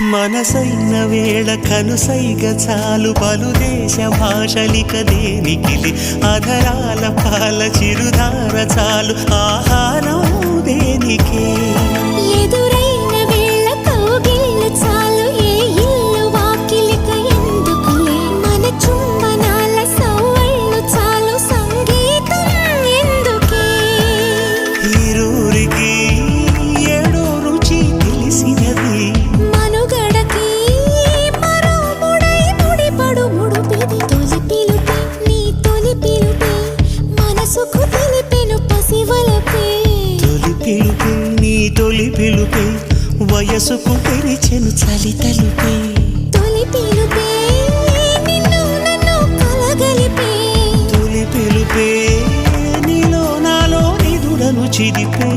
మనసైన వేళ కనుసైగ చాలు పలు దేశ భాషలిక దేనికిలి అధరాల పాల చిరుధార చాలు ఆహారం దేనికే ఎదురైన వేళ కౌగిళ్ళు చాలు ఏ ఇల్లు వాకిలిక ఎందుకులే మన చుంబనాల సవ్వళ్ళు చాలు సంగీతం ఎందుకే ఈరూరికి ఏడో రుచి తెలిసినది తొలి పిలుపే వయసుకు తెరిచెను చలి తలుపే తొలి పిలుపే నిన్ను నన్ను కలగలిపే తొలి పిలుపే నీలో నాలో నిదుడను చిదిపే